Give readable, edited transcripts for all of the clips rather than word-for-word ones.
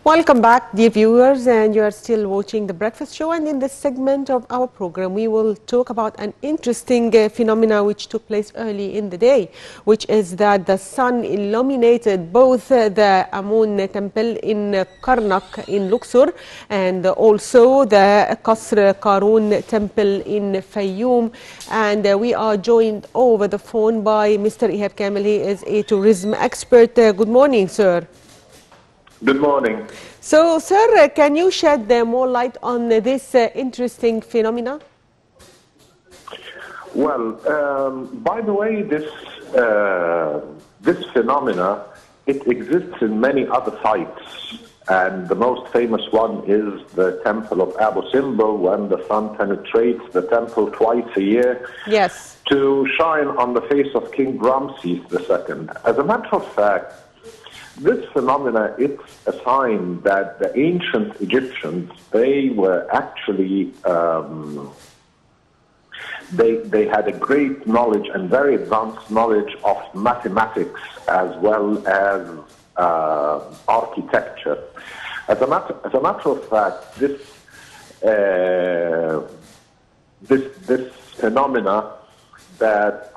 Welcome back, dear viewers, and you are still watching The Breakfast Show. And in this segment of our program, we will talk about an interesting phenomena which took place early in the day, which is that the sun illuminated both the Amun temple in Karnak in Luxor and also the Qasr Qarun temple in Fayoum. And we are joined over the phone by Mr. Ihab Kamel. He is a tourism expert. Good morning, sir. Good morning. So, sir, can you shed more light on this interesting phenomena? Well, by the way, this phenomena, it exists in many other sites, and the most famous one is the temple of Abu Simbel, when the sun penetrates the temple twice a year. Yes. To shine on the face of King Ramses II. As a matter of fact, this phenomena, it's a sign that the ancient Egyptians, they were actually, they had a great knowledge and very advanced knowledge of mathematics as well as architecture. As a matter of fact, this phenomena that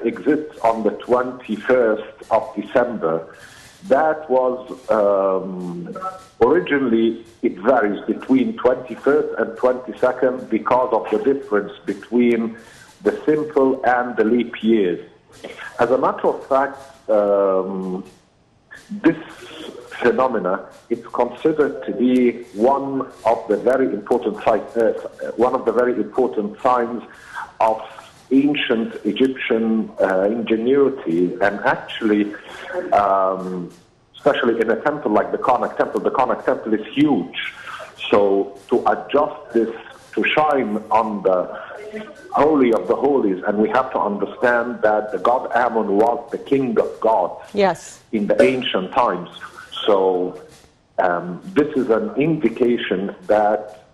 exists on the 21st of December, that was originally, it varies between 21st and 22nd because of the difference between the simple and the leap years. As a matter of fact, this phenomena, it's considered to be one of the very important signs of ancient Egyptian ingenuity, and actually, especially in a temple like the Karnak temple is huge. So to adjust this to shine on the Holy of the Holies, and we have to understand that the god Amun was the king of gods. Yes. In the ancient times. So this is an indication that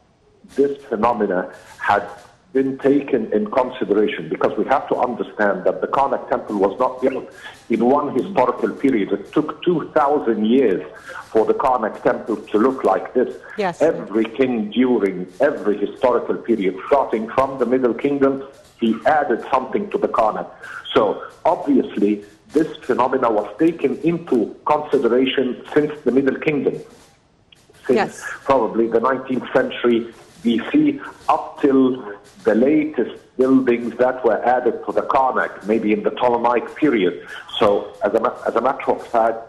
this phenomena had been taken in consideration, because we have to understand that the Karnak temple was not built in one historical period. It took 2,000 years for the Karnak temple to look like this. Yes. Every king during every historical period, starting from the Middle Kingdom, he added something to the Karnak. So obviously this phenomena was taken into consideration since the Middle Kingdom, since probably the 19th century BC up till the latest buildings that were added to the Karnak, maybe in the Ptolemaic period. So as a matter of fact,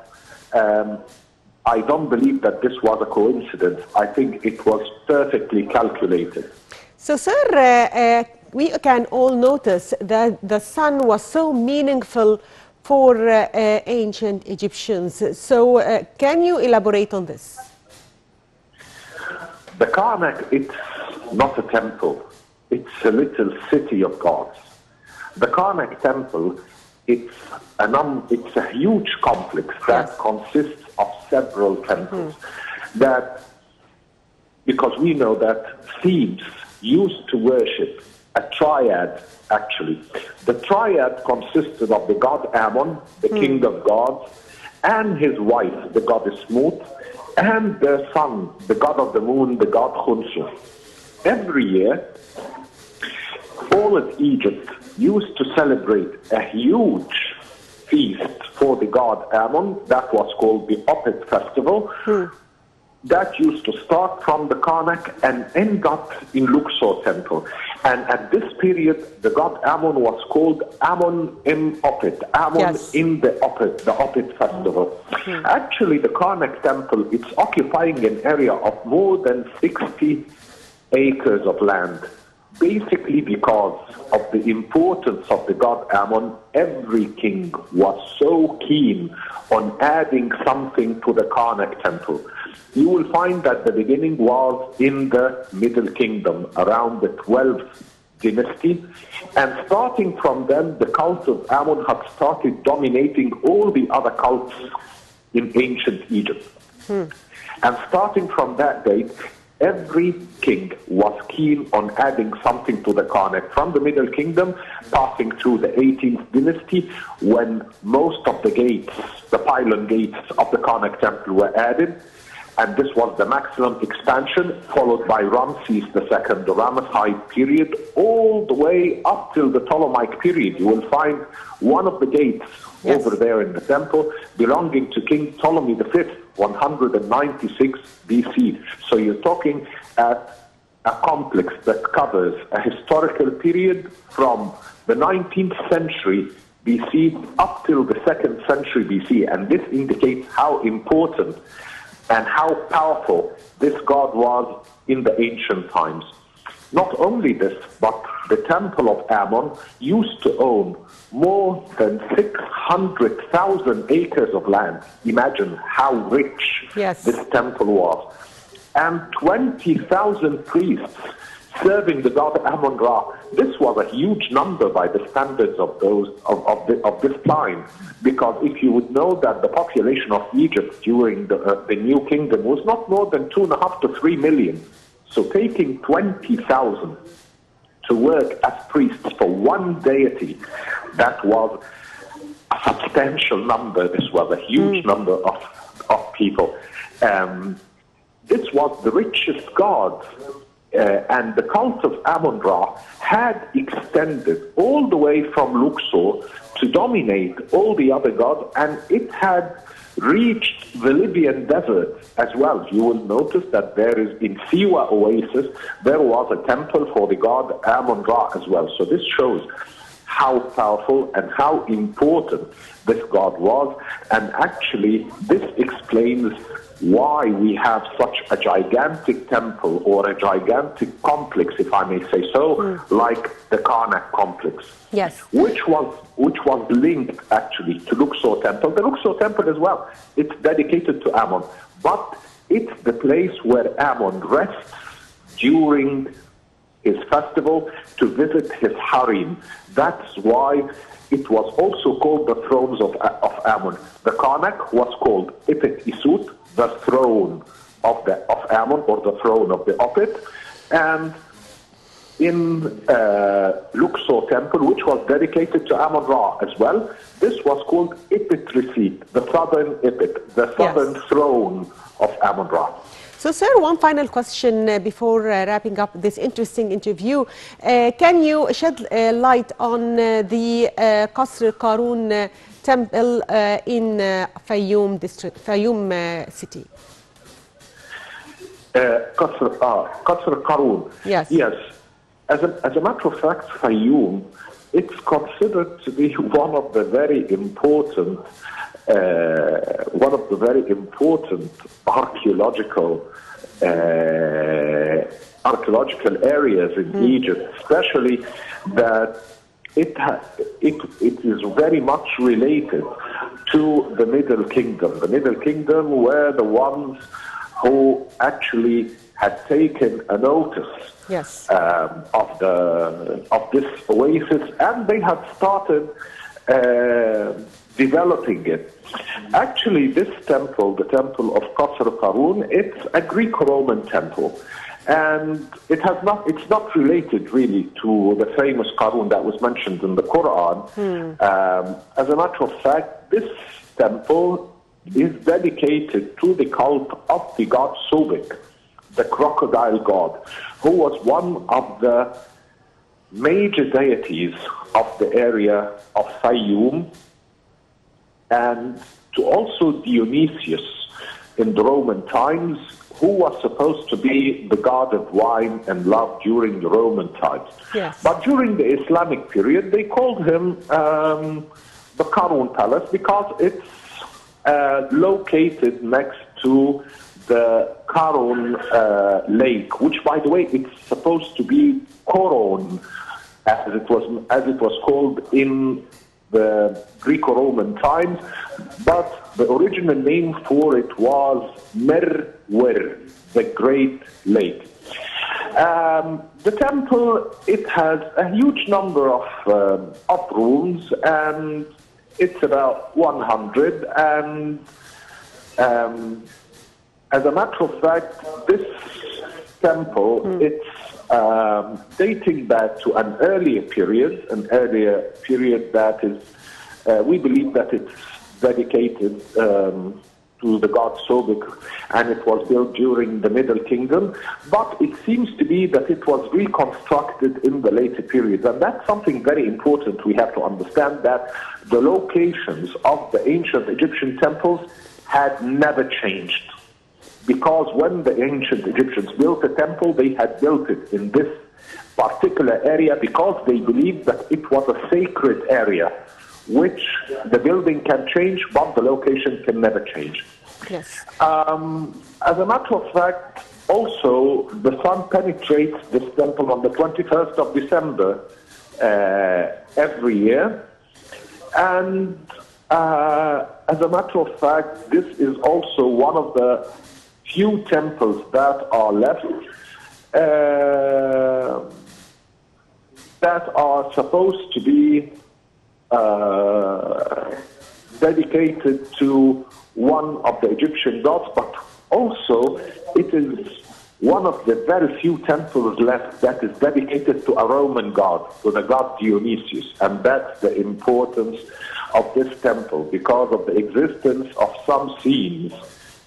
I don't believe that this was a coincidence. I think it was perfectly calculated. So, sir, we can all notice that the sun was so meaningful for ancient Egyptians. So can you elaborate on this? The Karnak, it's not a temple. It's a little city of gods. The Karnak temple, it's a huge complex that consists of several temples. That, because we know that Thebes used to worship a triad, actually. The triad consisted of the god Amun, the king of gods, and his wife, the goddess Mut, and their son, the god of the moon, the god Khunsu. Every year, all of Egypt used to celebrate a huge feast for the god Amun. That was called the Opet Festival. That used to start from the Karnak and end up in Luxor temple. And at this period, the god Amun was called Amun im Opet, Amun in the Opet festival. Actually, the Karnak temple, it's occupying an area of more than 60 acres of land. Basically because of the importance of the god Amun, every king was so keen on adding something to the Karnak temple. You will find that the beginning was in the Middle Kingdom, around the 12th dynasty, and starting from then, the cult of Amun had started dominating all the other cults in ancient Egypt. And starting from that date, every king was keen on adding something to the Karnak. From the Middle Kingdom, passing through the 18th dynasty, when most of the gates, the pylon gates of the Karnak temple were added, and this was the maximum expansion, followed by Ramses II, the Ramesside period, all the way up till the Ptolemaic period. You will find one of the gates over there in the temple belonging to King Ptolemy V, 196 BC. So you're talking at a complex that covers a historical period from the 19th century BC up till the 2nd century BC. And this indicates how important and how powerful this god was in the ancient times. Not only this, but the temple of Ammon used to own more than 600,000 acres of land. Imagine how rich this temple was. And 20,000 priests serving the god Ammon-Ra. This was a huge number by the standards of this time, because if you would know that the population of Egypt during the New Kingdom was not more than 2.5 to 3 million. So taking 20,000 to work as priests for one deity, that was a substantial number. This was a huge number of people. This was the richest god. And the cult of Ammon-Ra had extended all the way from Luxor to dominate all the other gods, and it had reached the Libyan desert as well. You will notice that there is, in Siwa Oasis, there was a temple for the god Ammon-Ra as well. So this shows how powerful and how important this god was, and actually this explains why we have such a gigantic temple, or a gigantic complex, if I may say so, like the Karnak complex. Yes. Which was linked actually to Luxor temple. The Luxor temple as well, it's dedicated to Ammon, but it's the place where Ammon rests during his festival to visit his harem. That's why it was also called the thrones of Ammon. The Karnak was called Ipet Isut, the throne of Ammon, or the throne of the Opet. And in Luxor temple, which was dedicated to Ammon-Ra as well, this was called Ipet Resit, the southern Ipet, the southern throne of Ammon-Ra. So, sir, one final question before wrapping up this interesting interview. Can you shed light on the Qasr Qarun temple in Fayoum district, Fayoum city? Qasr Qarun. Yes. Yes. As a matter of fact, Fayoum, it's considered to be one of the very important archaeological areas in Egypt, especially that it is very much related to the Middle Kingdom. The Middle Kingdom were the ones who actually had taken a notice of this oasis, and they had started developing it. Actually, this temple, the temple of Qasr Qarun, it's a Greek-Roman temple, and it's not related really to the famous Qarun that was mentioned in the Quran. As a matter of fact, this temple is dedicated to the cult of the god Sobek, the crocodile god, who was one of the major deities of the area of Fayoum, and to also Dionysius in the Roman times, who was supposed to be the god of wine and love during the Roman times. Yes. But during the Islamic period, they called him the Qarun Palace, because it's located next to the Qarun lake, which, by the way, it's supposed to be Koron, as it was called in the Greco-Roman times, but the original name for it was Merwer, the Great Lake. The temple, it has a huge number of rooms, and it's about 100, and as a matter of fact, this temple, it's dating back to an earlier period that is, we believe that it's dedicated to the god Sobek, and it was built during the Middle Kingdom, but it seems to be that it was reconstructed in the later periods, and that's something very important. We have to understand that the locations of the ancient Egyptian temples had never changed, because when the ancient Egyptians built a temple, they had built it in this particular area because they believed that it was a sacred area, which the building can change, but the location can never change. Yes. As a matter of fact, also, the sun penetrates this temple on the 21st of December every year. And as a matter of fact, this is also one of the few temples that are left that are supposed to be dedicated to one of the Egyptian gods, but also it is one of the very few temples left that is dedicated to a Roman god, to the god Dionysius. And that's the importance of this temple, because of the existence of some scenes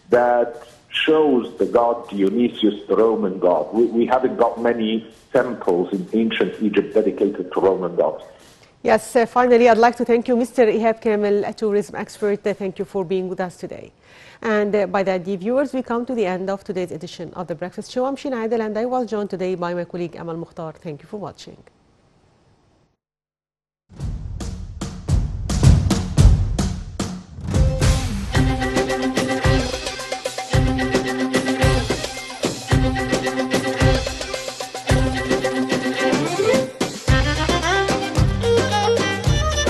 that shows the god Dionysius, the Roman god. We haven't got many temples in ancient Egypt dedicated to Roman gods. Yes, finally, I'd like to thank you, Mr. Ihab Kamel, a tourism expert. Thank you for being with us today. And by that, dear viewers, we come to the end of today's edition of The Breakfast Show. I'm Shina Adel, and I was joined today by my colleague Amal Mukhtar. Thank you for watching.